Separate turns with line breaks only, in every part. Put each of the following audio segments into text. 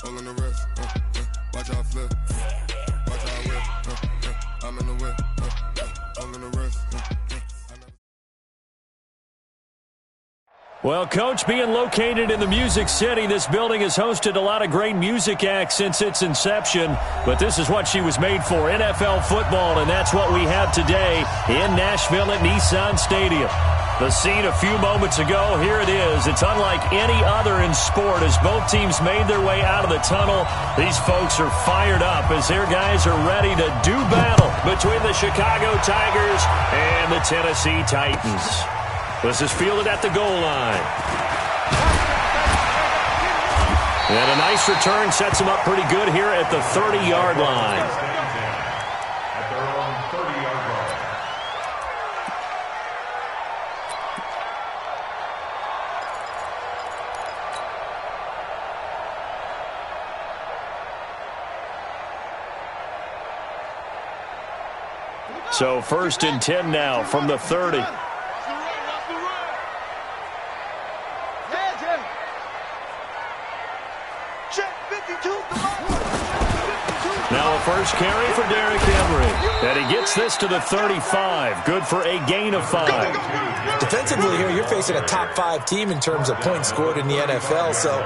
All in the wrist, watch how I flip. Watch how I whip, I'm in the whip, all in the wrist.
Well, Coach, being located in the Music City, this building has hosted a lot of great music acts since its inception, but this is what she was made for, NFL football, and that's what we have today in Nashville at Nissan Stadium. The scene a few moments ago, here it is. It's unlike any other in sport as both teams made their way out of the tunnel. These folks are fired up as their guys are ready to do battle between the Chicago Tigers and the Tennessee Titans. This is fielded at the goal line. And a nice return sets him up pretty good here at the 30-yard line. So 1st and 10 now from the 30. Now a first carry for Derrick Henry. And he gets this to the 35. Good for a gain of 5.
Defensively here, you're facing a top 5 team in terms of points scored in the NFL. So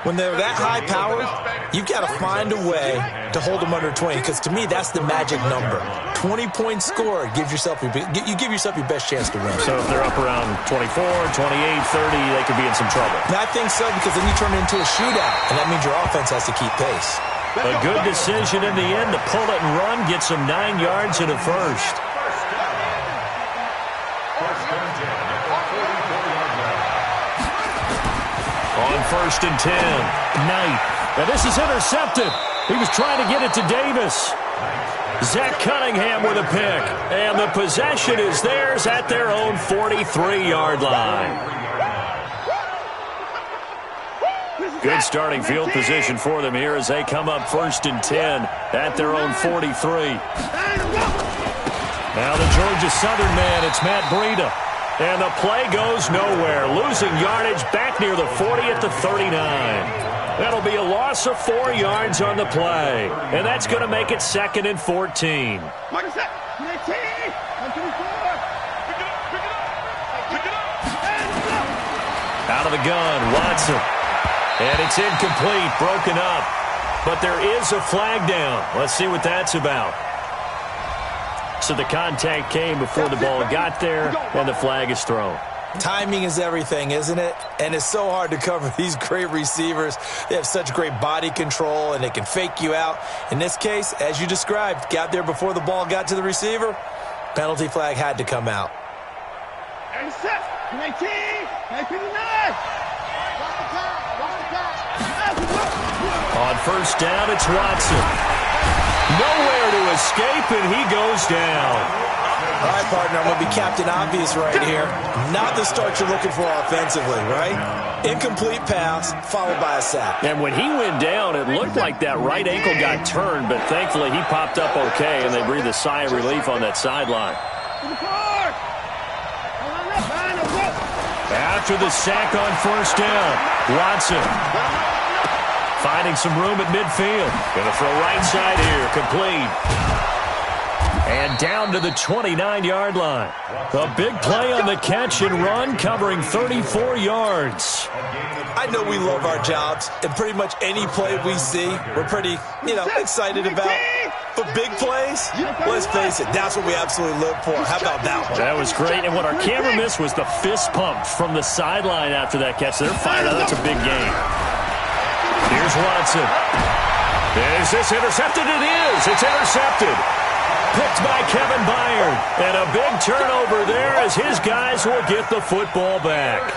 when they're that high-powered, you've got to find a way to hold them under 20. Because to me, that's the magic number. 20 points scored gives yourself you give yourself your best chance to win.
So if they're up around 24, 28, 30, they could be in some trouble.
And I think so, because then you turn it into a shootout, and that means your offense has to keep pace.
A good decision in the end to pull it and run, get some 9 yards in a first. On 1st and 10, Knight. And this is intercepted. He was trying to get it to Davis. Zach Cunningham with a pick. And the possession is theirs at their own 43-yard line. Good starting field position for them here as they come up 1st and 10 at their own 43. Now the Georgia Southern man, it's Matt Breida. And the play goes nowhere. Losing yardage back near the 40 at the 39. That'll be a loss of 4 yards on the play. And that's going to make it 2nd and 14. Out of the gun, Watson. And it's incomplete, broken up. But there is a flag down. Let's see what that's about. So the contact came before the ball got there, and the flag is thrown.
Timing is everything, isn't it? And it's so hard to cover these great receivers. They have such great body control, and they can fake you out. In this case, as you described, got there before the ball got to the receiver. Penalty flag had to come out.
On 1st down, it's Watson. Nowhere to escape, and he goes down.
All right, partner, I'm going to be Captain Obvious right here. Not the start you're looking for offensively, right? Incomplete pass, followed by a sack.
And when he went down, it looked like that right ankle got turned, but thankfully he popped up okay, and they breathed a sigh of relief on that sideline. After the sack on 1st down, Watson finding some room at midfield. Going to throw right side here, complete. And down to the 29-yard line. A big play on the catch and run, covering 34 yards.
I know we love our jobs, and pretty much any play we see, we're pretty, excited about. But big plays, let's face it, that's what we absolutely live for. How about that one?
That was great, and what our camera missed was the fist pump from the sideline after that catch. They're fired up. That's a big game. Here's Watson. Is this intercepted? It is. It's intercepted. Picked by Kevin Byard. And a big turnover there as his guys will get the football back.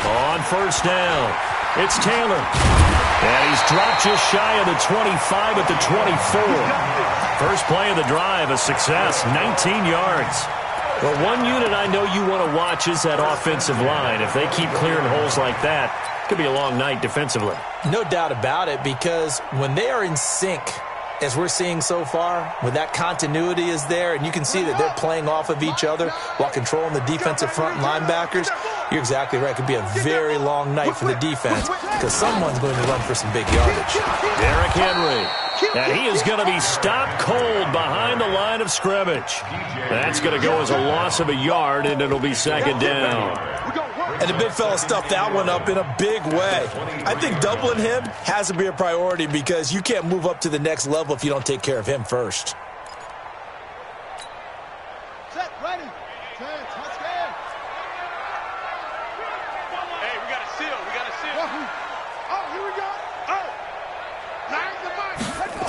On 1st down, it's Taylor. And he's dropped just shy of the 25 at the 24. First play of the drive, a success, 19 yards. Well, one unit I know you want to watch is that offensive line. If they keep clearing holes like that, it could be a long night defensively.
No doubt about it, because when they are in sync, as we're seeing so far, when that continuity is there and you can see that they're playing off of each other while controlling the defensive front linebackers, you're exactly right. It could be a very long night for the defense because someone's going to run for some big yardage.
Derrick Henry. And he is going to be stopped cold behind the line of scrimmage. That's going to go as a loss of a yard, and it'll be second down.
And the big fella stuffed that one up in a big way. I think doubling him has to be a priority because you can't move up to the next level if you don't take care of him first.
Set, ready. Let's go. Hey, we got a seal. We got a seal. Oh, here we go. Oh. Nine the mic. Let's go.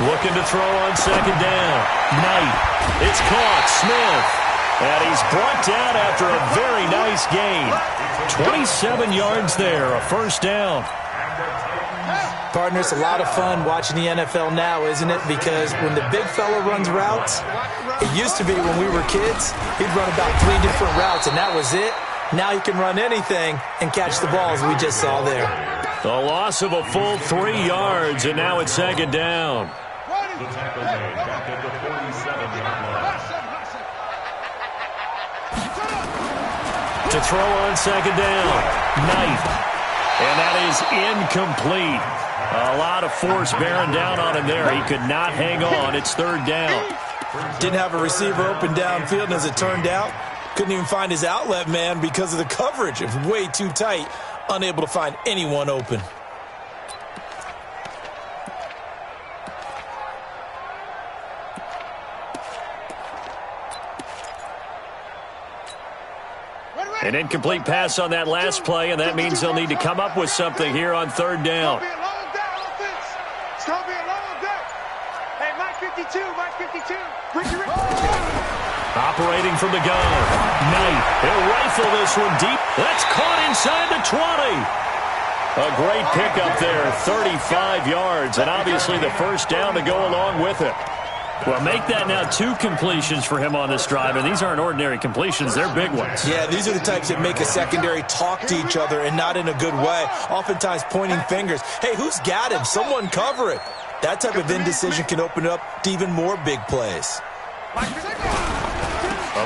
Looking to throw on second down. Knight. It's caught. Smith. And he's brought down after a very nice gain. 27 yards there, a first down.
Partner, it's a lot of fun watching the NFL now, isn't it? Because when the big fella runs routes, it used to be when we were kids, he'd run about 3 different routes, and that was it. Now he can run anything and catch the ball, as we just saw there.
The loss of a full 3 yards, and now it's second down. To throw on second down, Knight. And that is incomplete. A lot of force bearing down on him there. He could not hang on. It's third down.
Didn't have a receiver open downfield, and as it turned out, couldn't even find his outlet man because of the coverage. It was way too tight, unable to find anyone open.
An incomplete pass on that last play, and that means they'll need to come up with something here on third down.
It's going to be a long day. Hey, Mike 52, Mike 52. Ricky.
Operating from the gun. Knight. He'll rifle this one deep. That's caught inside the 20. A great pickup there, 35 yards, and obviously the first down to go along with it. Well, make that now 2 completions for him on this drive, and these aren't ordinary completions. They're big ones.
Yeah, these are the types that make a secondary talk to each other and not in a good way, oftentimes pointing fingers. Hey, who's got him? Someone cover it. That type of indecision can open up to even more big plays.
A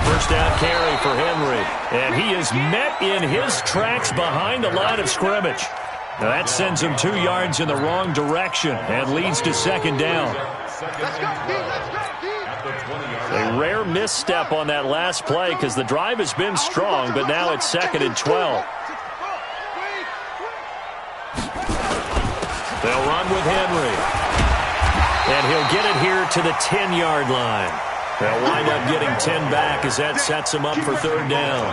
first down carry for Henry, and he is met in his tracks behind the line of scrimmage. Now that sends him 2 yards in the wrong direction and leads to second down. A rare misstep on that last play because the drive has been strong, but now it's second and 12. They'll run with Henry. And he'll get it here to the 10-yard line. They'll wind up getting 10 back as that sets him up for third down.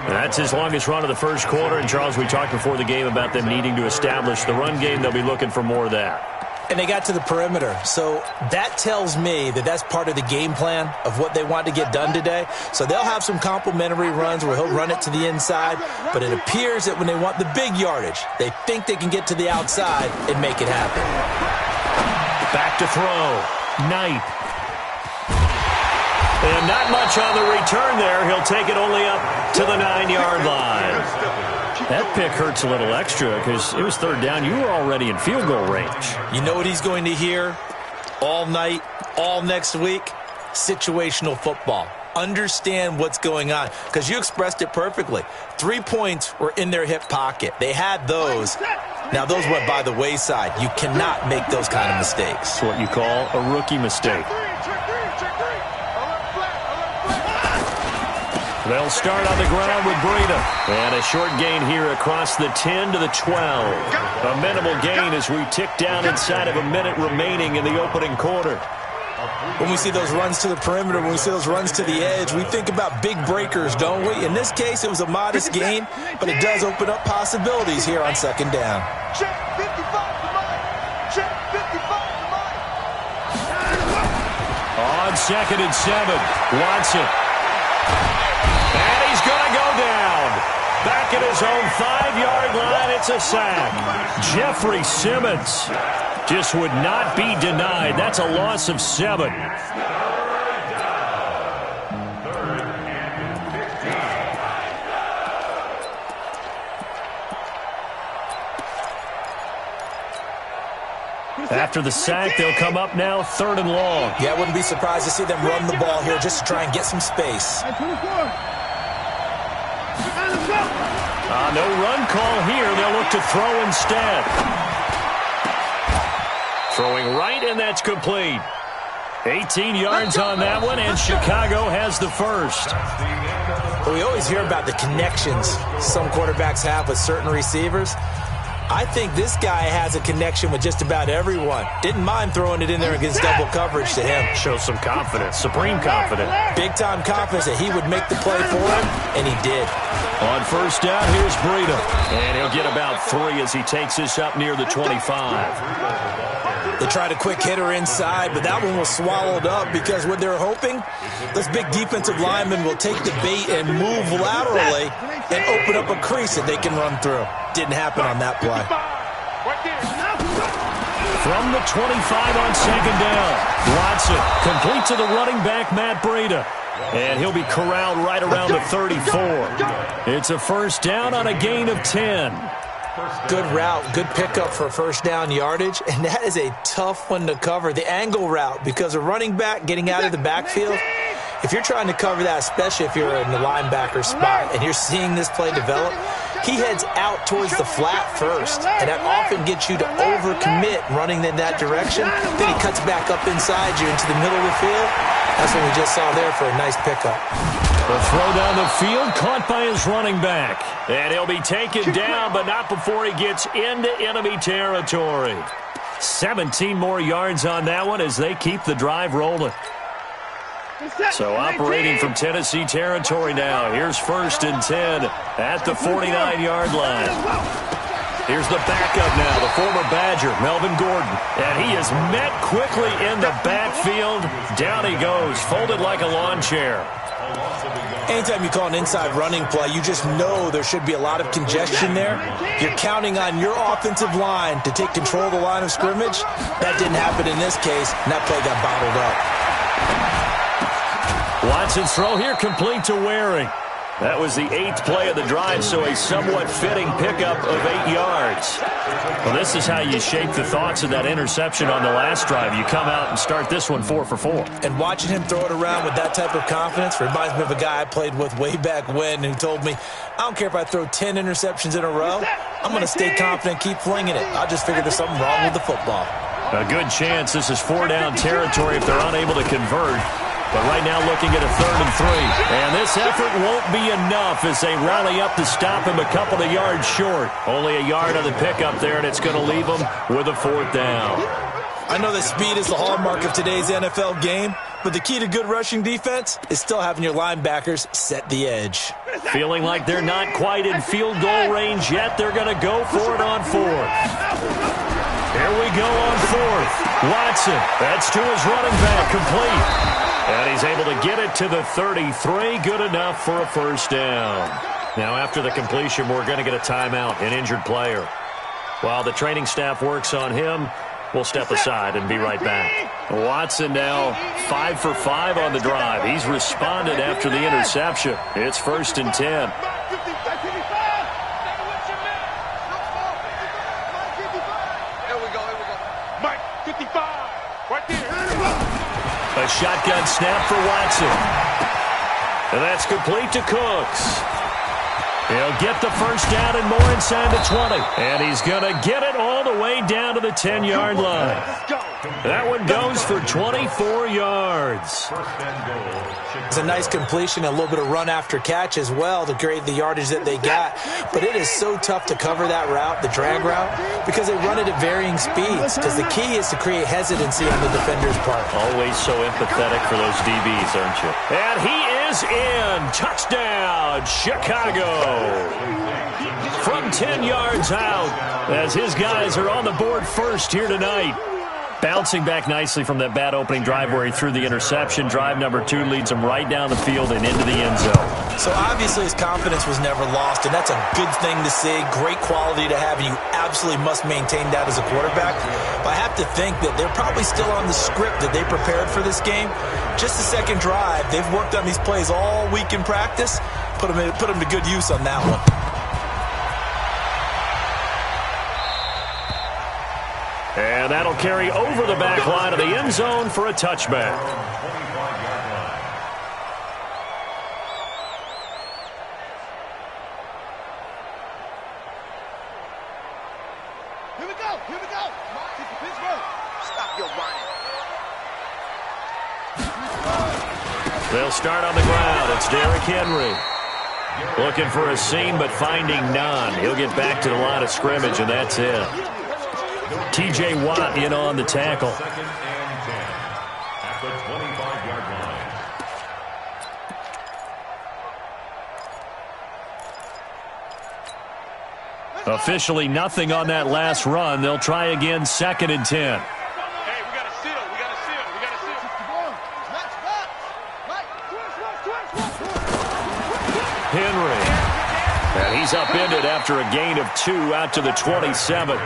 That's his longest run of the first quarter. And, Charles, we talked before the game about them needing to establish the run game. They'll be looking for more of that.
And they got to the perimeter. So that tells me that that's part of the game plan of what they want to get done today. So they'll have some complementary runs where he'll run it to the inside. But it appears that when they want the big yardage, they think they can get to the outside and make it happen.
Back to throw. Knight. And not much on the return there. He'll take it only up to the 9-yard line. That pick hurts a little extra because it was third down. You were already in field goal range.
You know what he's going to hear all night, all next week? Situational football. Understand what's going on because you expressed it perfectly. 3 points were in their hip pocket. They had those. Now, those went by the wayside. You cannot make those kind of mistakes.
It's what you call a rookie mistake. They'll start on the ground with Breida. And a short gain here across the 10 to the 12. A minimal gain as we tick down inside of a minute remaining in the opening quarter.
When we see those runs to the perimeter, when we see those runs to the edge, we think about big breakers, don't we? In this case, it was a modest gain, but it does open up possibilities here on second down.
Check 55 to Mike. Check 55 to Mike.
On second and 7, Watson. And he's going to go down. Back at his own 5-yard line, it's a sack. Jeffrey Simmons just would not be denied. That's a loss of 7. After the sack, they'll come up now 3rd and long.
Yeah, I wouldn't be surprised to see them run the ball here just to try and get some space.
No run call here. They'll look to throw instead. Throwing right, and that's complete. 18 yards on that one, and Chicago has the first.
Well, we always hear about the connections some quarterbacks have with certain receivers. I think this guy has a connection with just about everyone. Didn't mind throwing it in there against double coverage to him.
Shows some confidence, supreme confidence.
Big-time confidence that he would make the play for him, and he did.
On first down, here's Breida. And he'll get about 3 as he takes this up near the 25.
They tried a quick hitter inside, but that one was swallowed up because what they're hoping, this big defensive lineman will take the bait and move laterally and open up a crease that they can run through. Didn't happen on that play.
From the 25 on 2nd down, Watson complete to the running back, Matt Breida. And he'll be corralled right around the 34. It's a first down on a gain of 10.
Good route, good pickup for first down yardage, and that is a tough one to cover. The angle route, because a running back getting out of the backfield, if you're trying to cover that, especially if you're in the linebacker spot and you're seeing this play develop, he heads out towards the flat first, and that often gets you to overcommit running in that direction. Then he cuts back up inside you into the middle of the field. That's what we just saw there for a nice pickup.
The throw down the field, caught by his running back. And he'll be taken down, but not before he gets into enemy territory. 17 more yards on that one as they keep the drive rolling. So operating from Tennessee territory now. Here's 1st and 10 at the 49-yard line. Here's the backup now, the former Badger, Melvin Gordon. And he is met quickly in the backfield. Down he goes, folded like a lawn chair.
Anytime you call an inside running play, you just know there should be a lot of congestion there. You're counting on your offensive line to take control of the line of scrimmage. That didn't happen in this case, and that play got bottled up.
Watson's throw here complete to Waring. That was the 8th play of the drive, so a somewhat fitting pickup of 8 yards. Well, this is how you shape the thoughts of that interception on the last drive. You come out and start this one 4 for 4.
And watching him throw it around with that type of confidence reminds me of a guy I played with way back when who told me, I don't care if I throw 10 interceptions in a row. I'm going to stay confident, keep flinging it. I just figured there's something wrong with the football.
A good chance this is 4-down territory if they're unable to convert. But right now looking at a 3rd and 3. And this effort won't be enough as they rally up to stop him a couple of yards short. Only a yard on the pickup there, and it's going to leave him with a 4th down.
I know that speed is the hallmark of today's NFL game, but the key to good rushing defense is still having your linebackers set the edge.
Feeling like they're not quite in field goal range yet, they're going to go for it on 4th. Here we go on 4th. Watson, that's to his running back, complete. And he's able to get it to the 33. Good enough for a first down. Now, after the completion, we're going to get a timeout, an injured player. While the training staff works on him, we'll step aside and be right back. Watson now 5 for 5 on the drive. He's responded after the interception. It's 1st and 10.
Here we go. Mike, 55. Right there.
A shotgun snap for Watson. And that's complete to Cooks. He'll get the first down and more inside the 20. And he's going to get it all the way down to the 10-yard line. That one goes for 24 yards.
It's a nice completion, a little bit of run after catch as well to create the yardage that they got. But it is so tough to cover that route, the drag route, because they run it at varying speeds. Because the key is to create hesitancy on the defender's part.
Always so empathetic for those DBs, aren't you? And he is in. Touchdown, Chicago. From 10 yards out as his guys are on the board first here tonight. Bouncing back nicely from that bad opening drive where he threw the interception. Drive number 2 leads him right down the field and into the end zone.
So obviously his confidence was never lost, and that's a good thing to see. Great quality to have, and you absolutely must maintain that as a quarterback. But I have to think that they're probably still on the script that they prepared for this game. Just the second drive, they've worked on these plays all week in practice. Put them to good use on that one.
And And that'll carry over the back line of the end zone for a touchback.
Here we go. Here we go. Pittsburgh. Stop your whining.
They'll start on the ground. It's Derrick Henry. Looking for a seam, but finding none. He'll get back to the line of scrimmage, and that's it. T.J. Watt in on the tackle.
Second and 10 at the 25-yard line.
Officially nothing on that last run. They'll try again, 2nd and 10.
Hey, we got to seal. We got to seal. We got to seal.
Henry. And he's upended after a gain of 2 out to the 27.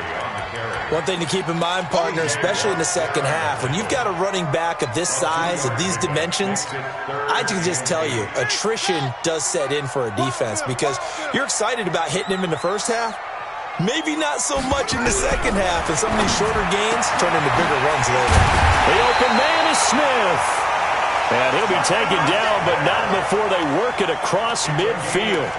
One thing to keep in mind, partner, especially in the second half, when you've got a running back of this size, of these dimensions, I can just tell you, attrition does set in for a defense because you're excited about hitting him in the first half. Maybe not so much in the second half, and some of these shorter gains turn into bigger runs later.
The open man is Smith. And he'll be taken down, but not before they work it across midfield.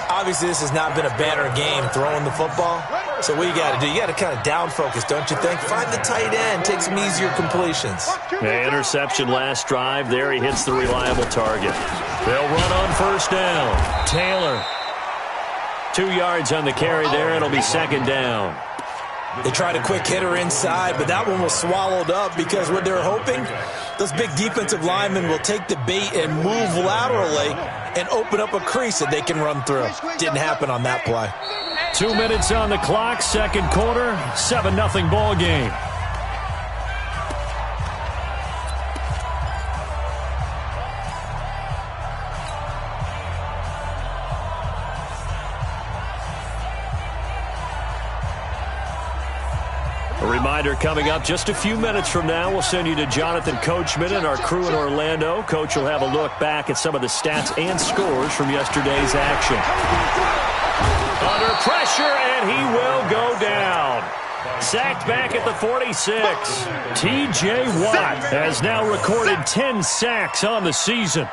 Obviously, this has not been a banner game throwing the football. So what you got to do, you got to kind of down focus, don't you think? Find the tight end, take some easier completions.
The interception last drive. There he hits the reliable target. They'll run on first down. Taylor. 2 yards on the carry there. It'll be 2nd down.
They tried a quick hitter inside, but that one was swallowed up because what they're hoping, those big defensive linemen will take the bait and move laterally and open up a crease that they can run through. Didn't happen on that play.
2 minutes on the clock, second quarter, 7-0 ball game. A reminder coming up just a few minutes from now, we'll send you to Jonathan Coachman and our crew in Orlando. Coach will have a look back at some of the stats and scores from yesterday's action. Under pressure, and he will go down. Sacked back at the 46. T.J. Watt has now recorded 10 sacks on the season.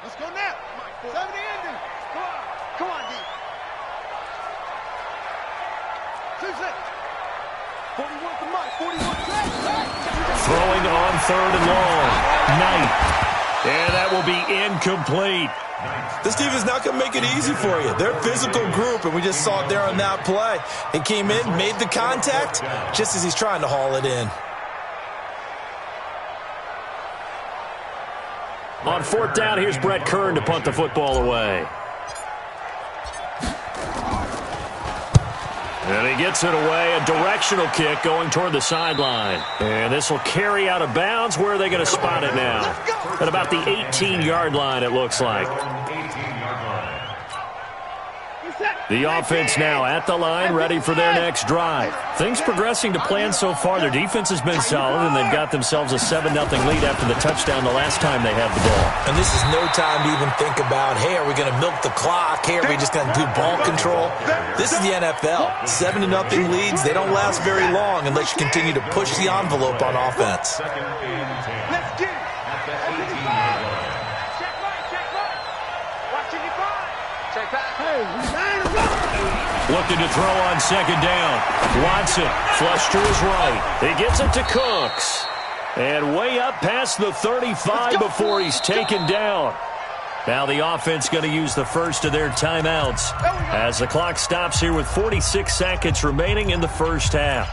Let's go now. 70 ending. Come on, D. 2-6. 41 for Mike. 41.
Throwing on 3rd and long. Knight. And that will be incomplete.
This defense is not going to make it easy for you. They're a physical group, and we just saw it there on that play. He came in, made the contact, just as he's trying to haul it in.
On 4th down, here's Brett Kern to punt the football away. And he gets it away, a directional kick going toward the sideline. And this will carry out of bounds. Where are they going to spot it now? At about the 18-yard line, it looks like. The offense now at the line, ready for their next drive. Things progressing to plan so far. Their defense has been solid, and they've got themselves a 7-0 lead after the touchdown the last time they had the ball.
And this is no time to even think about, hey, are we going to milk the clock? Hey, are we just going to do ball control? This is the NFL. 7-0 leads, they don't last very long unless you continue to push the envelope on offense.
Let's get it. Check right. Watching you find. Check back. Hey,
Looking to throw on 2nd down. Watson, flush to his right. He gets it to Cooks. And way up past the 35 before he's taken down. Now the offense going to use the first of their timeouts as the clock stops here with 46 seconds remaining in the first half.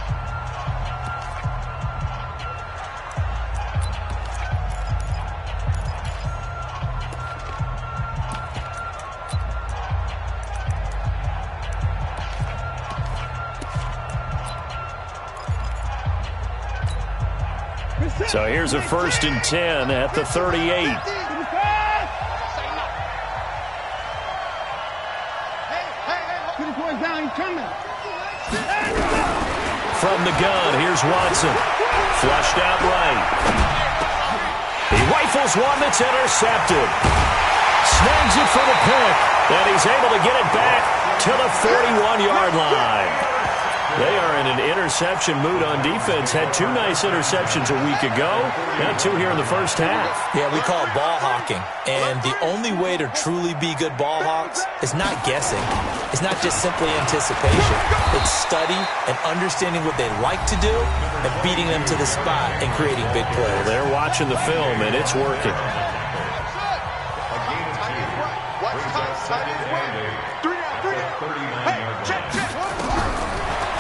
So here's a 1st and 10 at the 38. From the gun, here's Watson. Flushed out right. He rifles one that's intercepted. Snags it for the pick. And he's able to get it back to the 41-yard line. They are in an interception mood on defense. Had 2 nice interceptions a week ago. Now 2 here in the first half.
Yeah, we call it ball hawking. And the only way to truly be good ball hawks is not guessing. It's not just simply anticipation. It's study and understanding what they like to do and beating them to the spot and creating big plays.
They're watching the film, and it's working.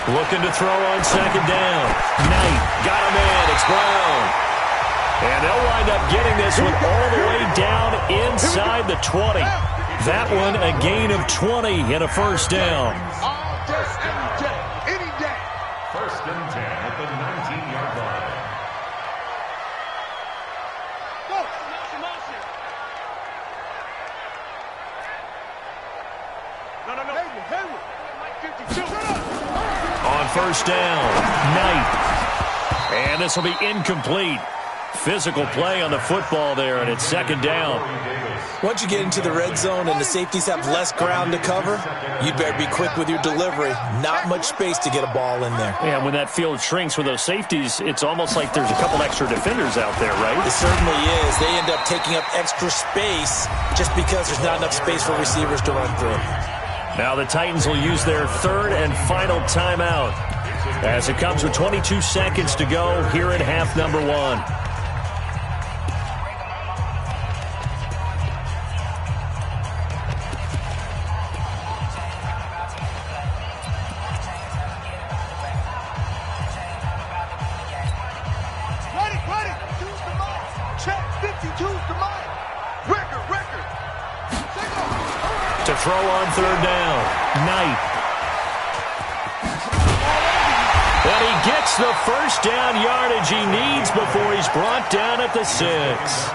Looking to throw on second down. Knight got him in. It's Brown. And they'll wind up getting this one all the way down inside the 20. That one a gain of 20 and a first down.
First and 10 at the 19-yard line.
On first down, Knight. And this will be incomplete. Physical play on the football there, and it's second down.
Once you get into the red zone and the safeties have less ground to cover, you'd better be quick with your delivery. Not much space to get a ball in there.
Yeah, when that field shrinks with those safeties, it's almost like there's a couple extra defenders out there, right?
It certainly is. They end up taking up extra space just because there's not enough space for receivers to run through.
Now the Titans will use their third and final timeout as it comes with 22 seconds to go here in half number 1. To throw on third down, Knight. And he gets the first down yardage he needs before he's brought down at the 6.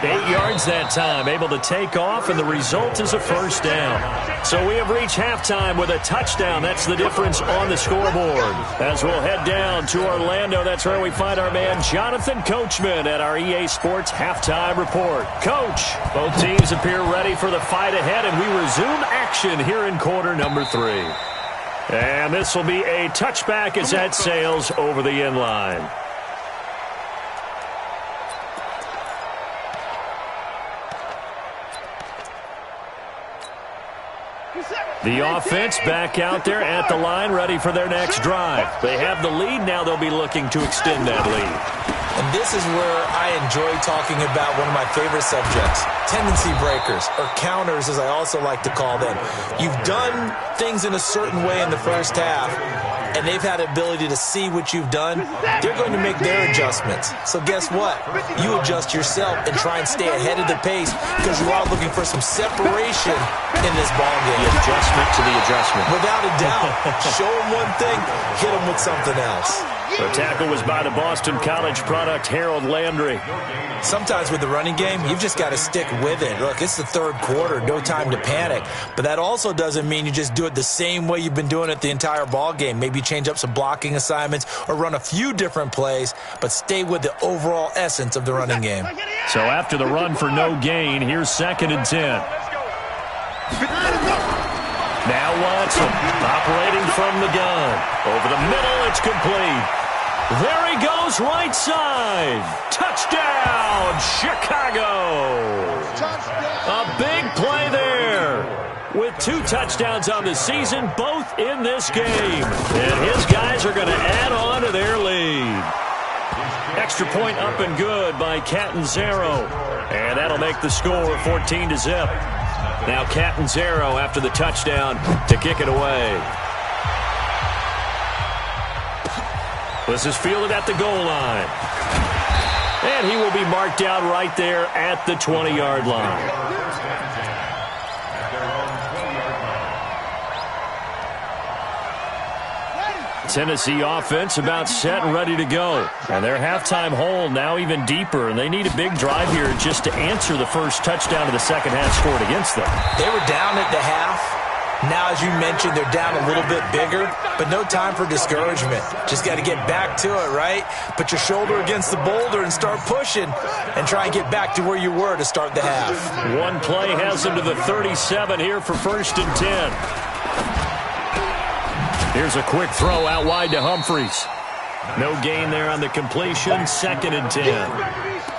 8 yards that time, able to take off, and the result is a first down. So we have reached halftime with a touchdown. That's the difference on the scoreboard. As we'll head down to Orlando, that's where we find our man Jonathan Coachman at our EA Sports Halftime Report. Coach, both teams appear ready for the fight ahead, and we resume action here in quarter number 3. And this will be a touchback as that sails over the end line. The offense back out there at the line, ready for their next drive. They have the lead. Now they'll be looking to extend that lead.
And this is where I enjoy talking about one of my favorite subjects, tendency breakers, or counters as I also like to call them. You've done things in a certain way in the first half, and they've had the ability to see what you've done. They're going to make their adjustments. So guess what? You adjust yourself and try and stay ahead of the pace because you are looking for some separation in this ball game.
The adjustment to the adjustment.
Without a doubt. Show them one thing, hit them with something else.
The tackle was by the Boston College product, Harold Landry.
Sometimes with the running game, you've just got to stick with it. Look, it's the third quarter, no time to panic. But that also doesn't mean you just do it the same way you've been doing it the entire ball game. Maybe change up some blocking assignments or run a few different plays, but stay with the overall essence of the running game.
So after the run for no gain, here's second and 10. Now Watson operating from the gun. Over the middle, it's complete. There he goes, right side. Touchdown, Chicago. A big play there. With 2 touchdowns on the season, both in this game. And his guys are going to add on to their lead. Extra point up and good by Catanzaro. And that'll make the score 14-0. Now Catanzaro after the touchdown to kick it away. This is fielded at the goal line. And he will be marked down right there at the 20-yard line. Tennessee offense about set and ready to go. And their halftime hole now even deeper. And they need a big drive here just to answer the first touchdown of the second half scored against them.
They were down at the half. Now, as you mentioned, they're down a little bit bigger, but no time for discouragement. Just got to get back to it, right? Put your shoulder against the boulder and start pushing and try and get back to where you were to start the half.
One play has them to the 37 here for 1st and 10. Here's a quick throw out wide to Humphries. No gain there on the completion, 2nd and 10.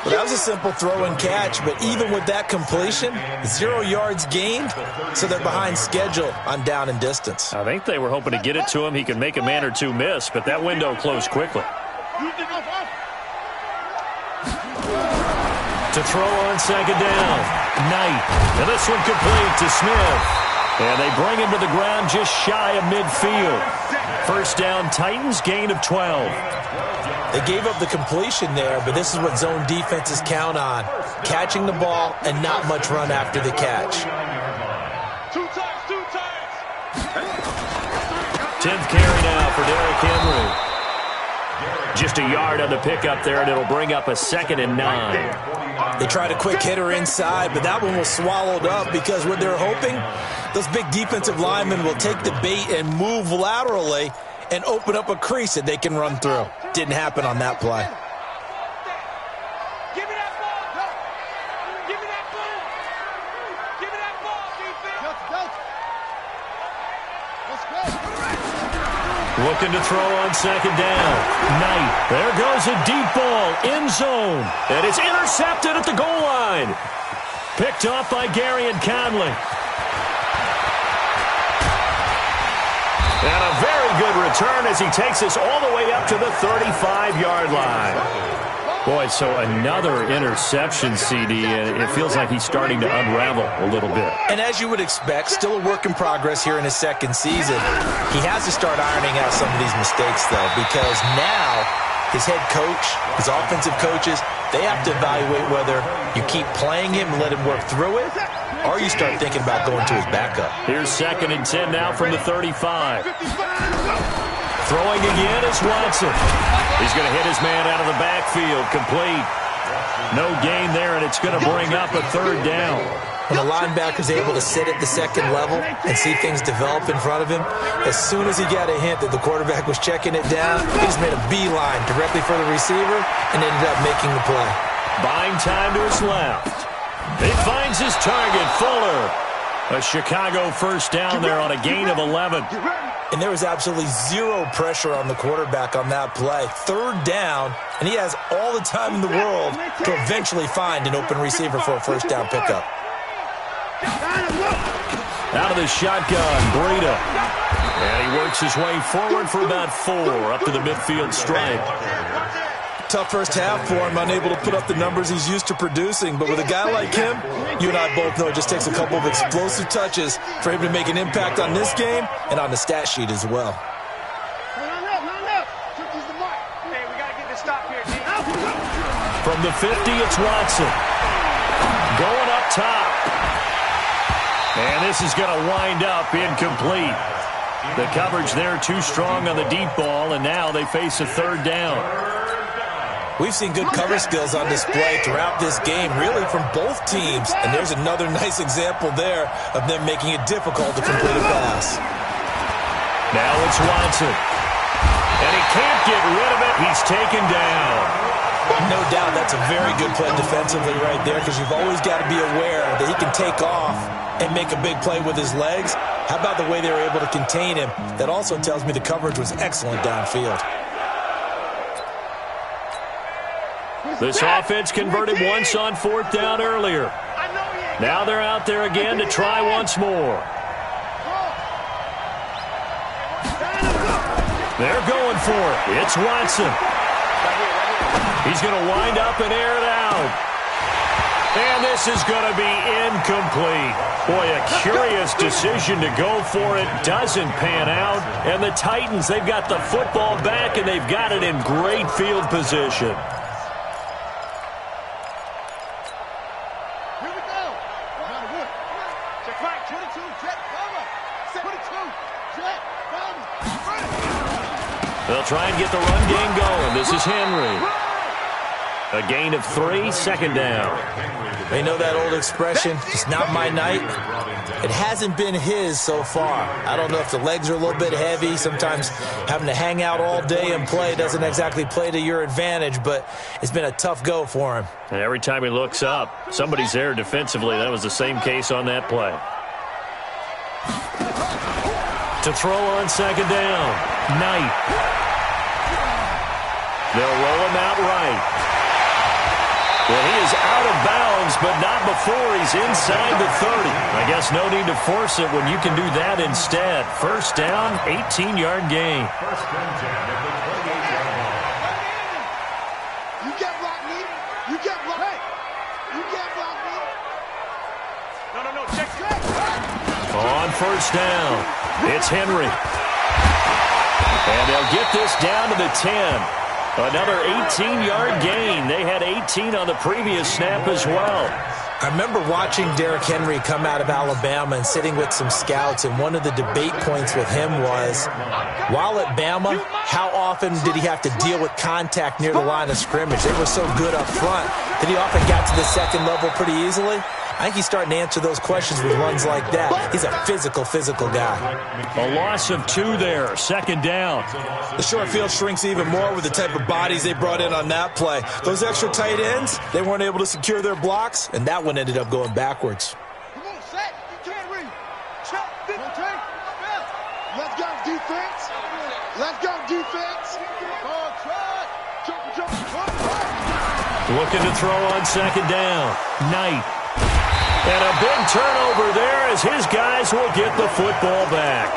Well, that was a simple throw and catch, but even with that completion, 0 yards gained, so they're behind schedule on down and distance.
I think they were hoping to get it to him. He could make a man or two miss, but that window closed quickly. To throw on 2nd down, Knight. And this one complete to Smith. And they bring him to the ground just shy of midfield. 1st down, Titans, gain of 12.
They gave up the completion there, but this is what zone defenses count on. Catching the ball and not much run after the catch.
10th carry now for Derrick Henry. Just a yard on the pickup there, and it'll bring up a 2nd and 9.
They tried a quick hitter inside, but that one was swallowed up because what they're hoping, those big defensive linemen will take the bait and move laterally and open up a crease that they can run through. Didn't happen on that play.
Give me that ball. Give me that ball. Give me that ball, defense. Let's go.
Looking to throw on 2nd down. Knight. There goes a deep ball. End zone. And it's intercepted at the goal line. Picked off by Gary and Conley. And a very good return as he takes us all the way up to the 35-yard line. Boy, so another interception, CD, and it feels like he's starting to unravel a little bit.
And as you would expect, still a work in progress here in his 2nd season. He has to start ironing out some of these mistakes, though, because now his head coach, his offensive coaches, they have to evaluate whether you keep playing him and let him work through it, or you start thinking about going to his backup.
Here's 2nd and 10 now from the 35. Throwing again is Watson. He's going to hit his man out of the backfield. Complete. No gain there, and it's going to bring up a 3rd down.
When the linebacker's able to sit at the 2nd level and see things develop in front of him, as soon as he got a hint that the quarterback was checking it down, he just made a beeline directly for the receiver and ended up making the play.
Buying time to his left. He finds his target, Fuller. A Chicago 1st down there on a gain of 11.
And there was absolutely 0 pressure on the quarterback on that play. 3rd down, and he has all the time in the world to eventually find an open receiver for a 1st down pickup.
Out of the shotgun, Breida. And he works his way forward for about 4 up to the midfield stripe.
Tough 1st half for him, unable to put up the numbers he's used to producing. But with a guy like him, you and I both know it just takes a couple of explosive touches for him to make an impact on this game and on the stat sheet as well.
From the 50, it's Watson. Going up top. And this is going to wind up incomplete. The coverage there too strong on the deep ball, and now they face a 3rd down.
We've seen good cover skills on display throughout this game, really from both teams. And there's another nice example there of them making it difficult to complete a pass.
Now it's Watson. And he can't get rid of it. He's taken down.
No doubt that's a very good play defensively right there, because you've always got to be aware that he can take off and make a big play with his legs. How about the way they were able to contain him? That also tells me the coverage was excellent downfield.
This offense converted once on 4th down earlier. Now they're out there again to try once more. They're going for it. It's Watson. He's going to wind up and air it out. And this is going to be incomplete. Boy, a curious decision to go for it. Doesn't pan out. And the Titans, they've got the football back, and they've got it in great field position. They'll try and get the run game going. This is Henry. A gain of 3, second down.
They know that old expression, it's not my night. It hasn't been his so far. I don't know if the legs are a little bit heavy. Sometimes having to hang out all day and play doesn't exactly play to your advantage, but it's been a tough go for him.
And every time he looks up, somebody's there defensively. That was the same case on that play. To throw on second down, Knight. They'll roll him out right. Well, he is out of bounds, but not before he's inside the 30. I guess no need to force it when you can do that instead. First down, 18-yard gain.
You get blocked, me. You get blocked. Hey, you get blocked, me. No, check.
On first down, it's Henry. And they'll get this down to the 10. Another 18-yard gain. They had 18 on the previous snap as well.
I remember watching Derrick Henry come out of Alabama and sitting with some scouts, and one of the debate points with him was, while at Bama, how often did he have to deal with contact near the line of scrimmage? They were so good up front that he often got to the second level pretty easily. I think he's starting to answer those questions with runs like that. He's a physical guy.
A loss of 2 there, second down.
The short field shrinks even more with the type of bodies they brought in on that play. Those extra tight ends, they weren't able to secure their blocks, and that one ended up going backwards.
Come on, set. You can't read. Check. Let's go, defense. Let's go, defense. Jump.
Looking to throw on second down. Knight. And a big turnover there as his guys will get the football back.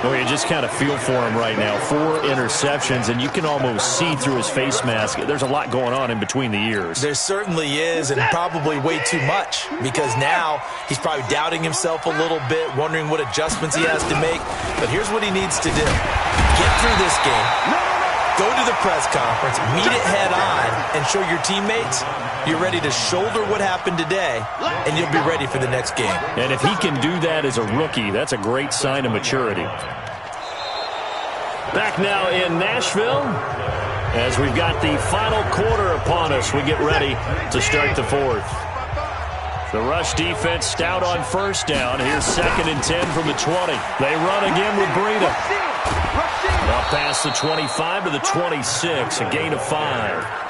Well, you just kind of feel for him right now. 4 interceptions, and you can almost see through his face mask. There's a lot going on in between the ears.
There certainly is, and probably way too much, because now he's probably doubting himself a little bit, wondering what adjustments he has to make. But here's what he needs to do. Get through this game, go to the press conference, meet it head on, and show your teammates you're ready to shoulder what happened today, and you'll be ready for the next game.
And if he can do that as a rookie, that's a great sign of maturity. Back now in Nashville, as we've got the final quarter upon us, we get ready to start the 4th. The rush defense stout on first down. Here's 2nd and 10 from the 20. They run again with Breida. Up past the 25 to the 26, a gain of 5.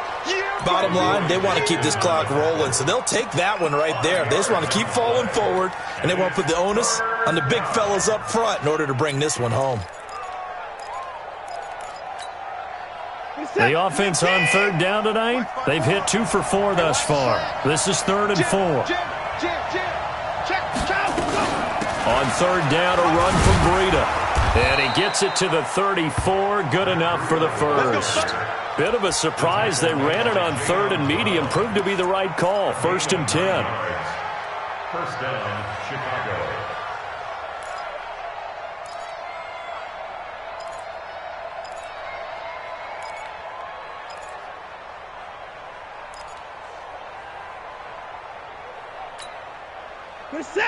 Bottom line, they want to keep this clock rolling, so they'll take that one right there. They just want to keep falling forward, and they want to put the onus on the big fellas up front in order to bring this one home.
The offense on third down tonight, they've hit 2 for 4 thus far. This is 3rd and 4. On third down, a run from Breida. And he gets it to the 34, good enough for the first. Bit of a surprise. They ran it on 3rd and medium. Proved to be the right call. 1st and 10.
First down, Chicago.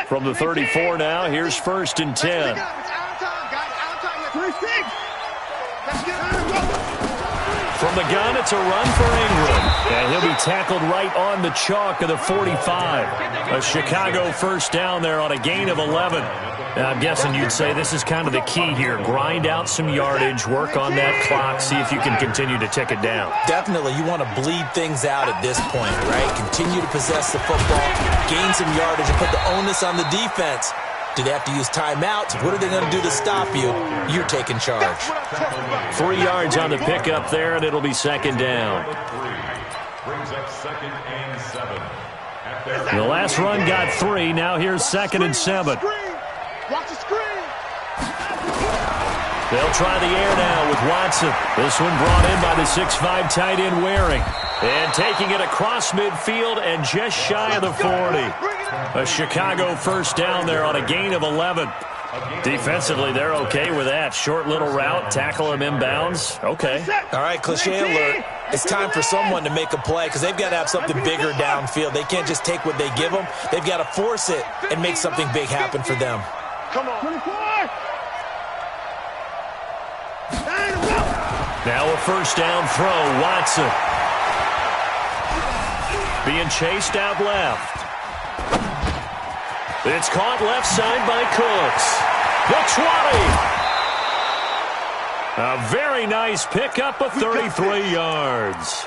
From the 34 now, here's 1st and 10. From the gun, it's a run for Ingram. And he'll be tackled right on the chalk of the 45. A Chicago first down there on a gain of 11. Now, I'm guessing you'd say this is kind of the key here. Grind out some yardage, work on that clock, see if you can continue to tick it down.
Definitely, you want to bleed things out at this point, right? Continue to possess the football, gain some yardage, and put the onus on the defense. Do they have to use timeouts? What are they going to do to stop you? You're taking charge.
3 yards on the pickup there, and it'll be 2nd down.
Brings up 2nd and 7.
The last run got 3. Now here's 2nd and 7.
Watch the screen.
They'll try the air now with Watson. This one brought in by the 6'5" tight end Waring. And taking it across midfield and just shy of the 40. A Chicago first down there on a gain of 11. Defensively, they're okay with that. Short little route, tackle him inbounds. Okay.
All right, cliche alert. It's time for someone to make a play because they've got to have something bigger downfield. They can't just take what they give them. They've got to force it and make something big happen for them.
Come on. 24.
Now a first down throw, Watson. being chased out left. It's caught left side by Cooks. The 20. A very nice pickup of 33 yards.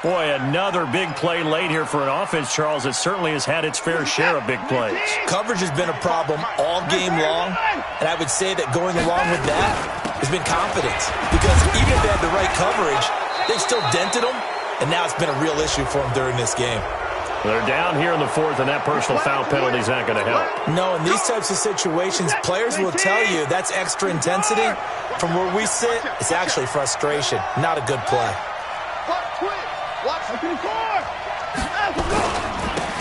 Boy, another big play late here for an offense, Charles, that certainly has had its fair share of big plays.
Coverage has been a problem all game long, and I would say that going along with that has been confidence. Because even if they had the right coverage, they've still dented them, and now it's been a real issue for them during this game.
They're down here in the fourth, and that personal foul penalty is not going to help.
No, in these types of situations, players will tell you that's extra intensity. From where we sit, it's actually frustration, not a good play.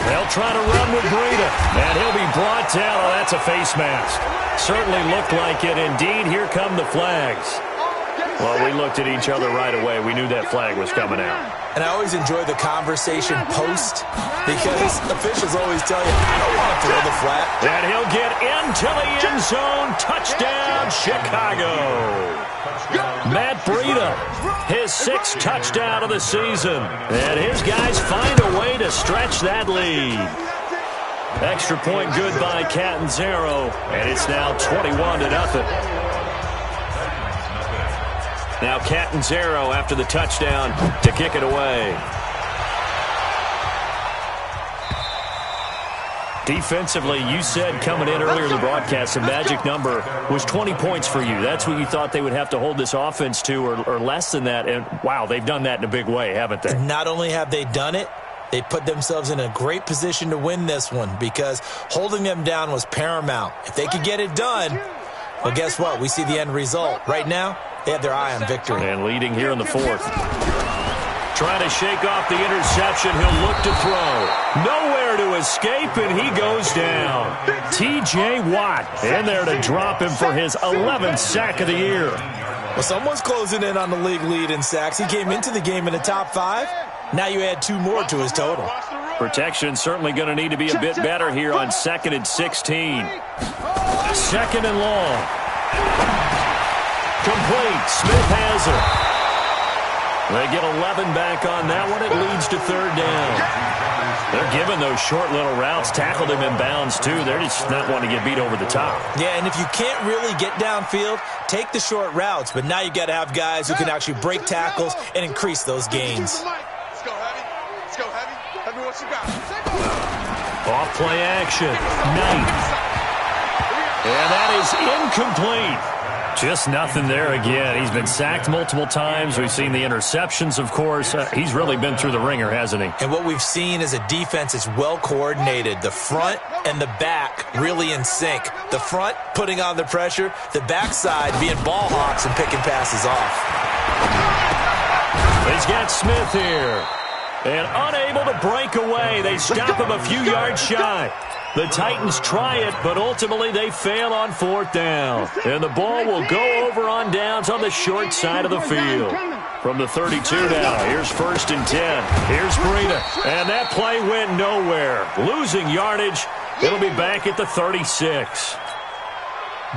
They'll try to run with Breida, and he'll be brought down. Oh, that's a face mask. Certainly looked like it. Indeed, here come the flags. Well, we looked at each other right away. We knew that flag was coming out.
And I always enjoy the conversation post because officials always tell you, I don't want to throw the flag.
And he'll get into the end zone. Touchdown, Chicago. Matt Breida, his 6th touchdown of the season. And his guys find a way to stretch that lead. Extra point good by Catanzaro. And it's now 21-0. Now Catanzaro after the touchdown to kick it away. Defensively, you said coming in earlier in the broadcast, the magic number was 20 points for you. That's what you thought they would have to hold this offense to or less than that. And, wow, they've done that in a big way, haven't they?
Not only have they done it, they put themselves in a great position to win this one because holding them down was paramount. If they could get it done, well, guess what? We see the end result. Right now, they have their eye on victory.
And leading here in the fourth. Trying to shake off the interception. He'll look to throw. Nowhere to escape, and he goes down. T.J. Watt in there to drop him for his 11th sack of the year.
Well, someone's closing in on the league lead in sacks. He came into the game in the top 5. Now you add 2 more to his total.
Protection certainly going to need to be a bit better here on 2nd and 16. 2nd and long. Complete. Smith has it. They get 11 back on that one. It leads to 3rd down. They're giving those short little routes. Tackled him in bounds, too. They're just not wanting to get beat over the top.
Yeah, and if you can't really get downfield, take the short routes. But now you got to have guys who can actually break tackles and increase those gains.
Let's go, Heavy. Let's go, Heavy. Heavy, what you got?
Off play action. Knight. And that is incomplete. Just nothing there again. He's been sacked multiple times. We've seen the interceptions, of course. He's really been through the ringer, hasn't he?
And what we've seen is a defense that's well coordinated. The front and the back really in sync. The front putting on the pressure. The backside being ball hawks and picking passes off.
He's got Smith here. And unable to break away. They stop him a few yards shy. The Titans try it, but ultimately they fail on 4th down. And the ball will go over on downs on the short side of the field. From the 32 now, here's 1st and 10. Here's Breida. And that play went nowhere. Losing yardage. It'll be back at the 36.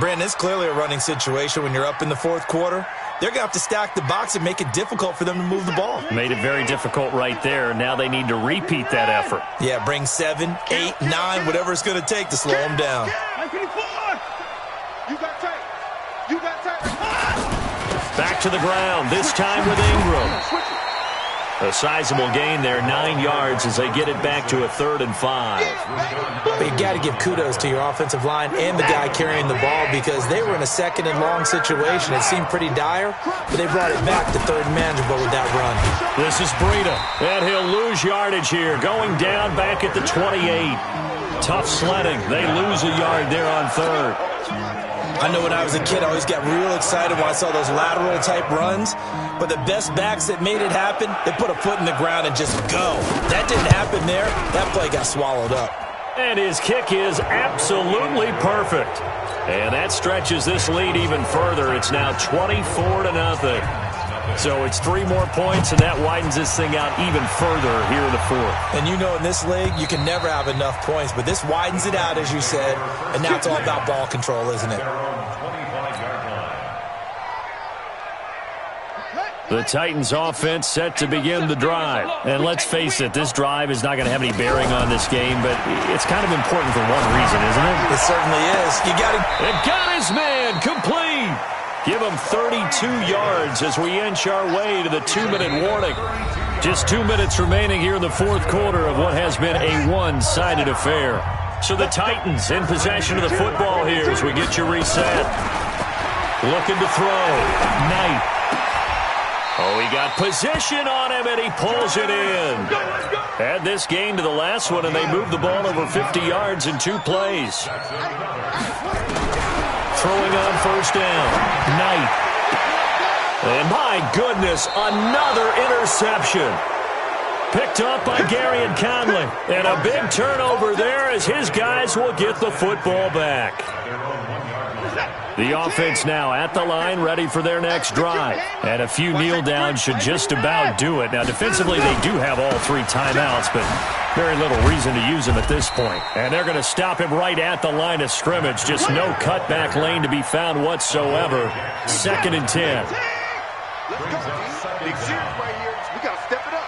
Brandon, it's clearly a running situation when you're up in the 4th quarter. They're going to have to stack the box and make it difficult for them to move the ball.
Made it very difficult right there. Now they need to repeat that effort.
Yeah, bring 7, 8, 9, whatever it's going to take to slow them down.
Back to the ground, this time with Ingram. A sizable gain there, 9 yards as they get it back to a 3rd and 5.
But you got to give kudos to your offensive line and the guy carrying the ball because they were in a 2nd and long situation. It seemed pretty dire, but they brought it back to 3rd and manageable with that run.
This is Breida, and he'll lose yardage here, going down back at the 28. Tough sledding. They lose a yard there on 3rd.
I know when I was a kid, I always got real excited when I saw those lateral-type runs. But the best backs that made it happen, they put a foot in the ground and just go. That didn't happen there. That play got swallowed up.
And his kick is absolutely perfect. And that stretches this lead even further. It's now 24-0. So it's 3 more points, and that widens this thing out even further here in the 4th.
And you know in this league, you can never have enough points. But this widens it out, as you said. And now it's all about ball control, isn't it?
The Titans offense set to begin the drive. And let's face it, this drive is not going to have any bearing on this game, but it's kind of important for one reason, isn't it?
It certainly is. You got to...
It got his man complete. Give him 32 yards as we inch our way to the 2-minute warning. Just 2 minutes remaining here in the fourth quarter of what has been a one-sided affair. So the Titans in possession of the football here as we get you reset. Looking to throw. Knight. Oh, he got position on him, and he pulls it in. Add this game to the last one, and they moved the ball over 50 yards in 2 plays. Throwing on first down. Knight. And my goodness, another interception. Picked up by Gary and Conley. And a big turnover there as his guys will get the football back. The offense now at the line, ready for their next drive. And a few kneel downs should just about do it. Now, defensively, they do have all 3 timeouts, but very little reason to use them at this point. And they're going to stop him right at the line of scrimmage. Just no cutback lane to be found whatsoever. 2nd and 10.
Let's go. Big series right here. We got to step it up.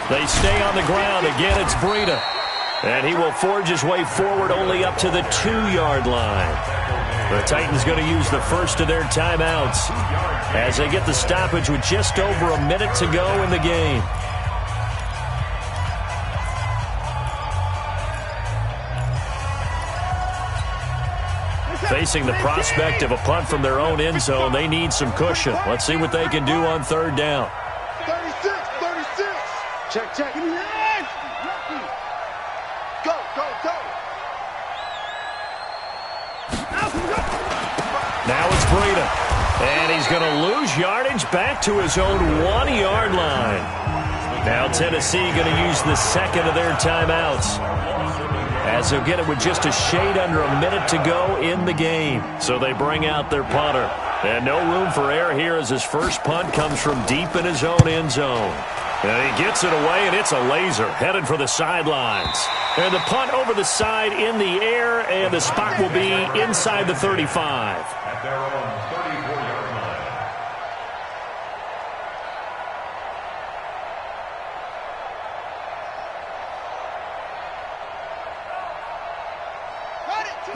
They stay on the ground. Again, it's Breida. And he will forge his way forward only up to the 2-yard line. The Titans going to use the first of their timeouts as they get the stoppage with just over a minute to go in the game. Facing the prospect of a punt from their own end zone, they need some cushion. Let's see what they can do on 3rd down.
36. Check. Go.
Now it's Breida. And he's going to lose yardage back to his own 1-yard line. Now Tennessee going to use the second of their timeouts, as they'll get it with just a shade under a minute to go in the game. So they bring out their punter. And no room for error here as his first punt comes from deep in his own end zone. And he gets it away, and it's a laser headed for the sidelines. And the punt over the side in the air, and the spot will be inside the 35.
At their own 34-yard line.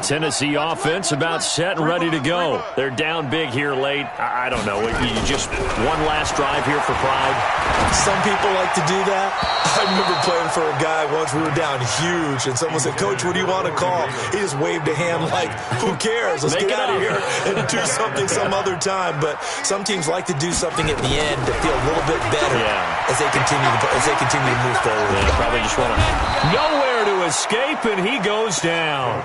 Tennessee offense about set and ready to go. They're down big here late. I don't know. You just one last drive here for pride.
Some people like to do that. I remember playing for a guy once. We were down huge, and someone said, "Coach, what do you want to call?" He just waved a hand like, "Who cares? Let's get out of here and do something some other time." But some teams like to do something at the end to feel a little bit better as they continue to move forward.
Yeah, probably just want to nowhere to escape, and he goes down.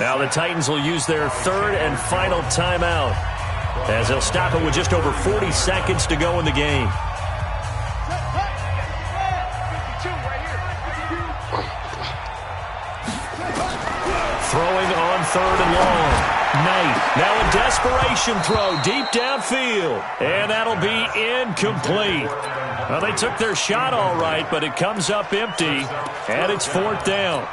Now the Titans will use their 3rd and final timeout, as they'll stop it with just over 40 seconds to go in the game. Throwing on 3rd and long. Knight. Now a desperation throw deep downfield. And that'll be incomplete. Well, they took their shot all right, but it comes up empty. And it's 4th down.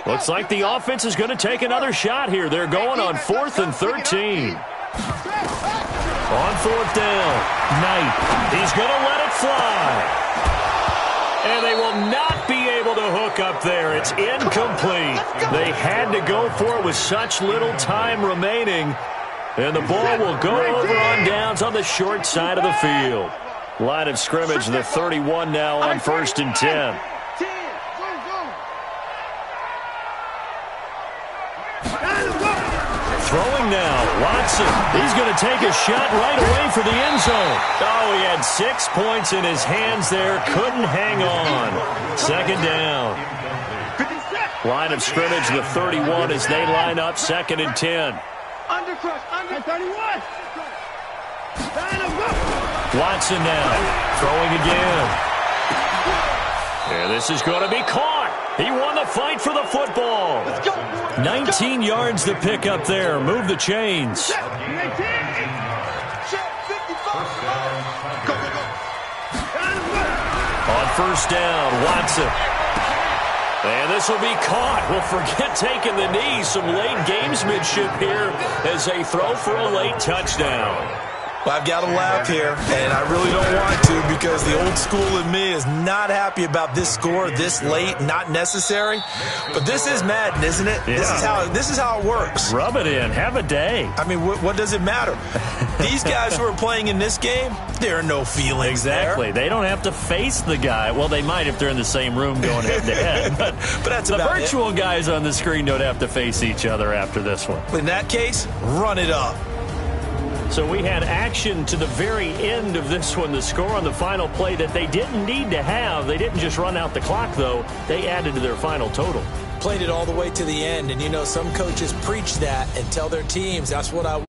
Looks like the offense is going to take another shot here. They're going on 4th and 13. On 4th down. Knight. He's going to let it fly. And they will not be able to hook up there. It's incomplete. They had to go for it with such little time remaining. And the ball will go over on downs on the short side of the field. Line of scrimmage, the 31 now on 1st and 10. Throwing now, Watson. He's going to take a shot right away for the end zone. Oh, he had 6 points in his hands there. Couldn't hang on. 2nd down. Line of scrimmage, the 31 as they line up 2nd and 10.
Under 31.
Watson now, throwing again. And this is going to be caught. He won the fight for the football. 19 yards to pick up there. Move the chains. On 1st down, Watson. And this will be caught. Well, forget taking the knee. Some late gamesmanship here as they throw for a late touchdown.
Well, I've got to laugh here, and I really don't want to because the old school in me is not happy about this score this late, not necessary. But this is Madden, isn't it?
Yeah.
This is how it works.
Rub it in. Have a day.
I mean, what does it matter? These guys who are playing in this game, there are no feelings
Exactly.
there.
They don't have to face the guy. Well, they might if they're in the same room going head-to-head. But
that's
the
about
virtual guys on the screen don't have to face each other after this one.
In that case, run it up.
So we had action to the very end of this one. The score on the final play that they didn't need to have. They didn't just run out the clock, though. They added to their final total.
Played it all the way to the end, and you know some coaches preach that and tell their teams, that's what I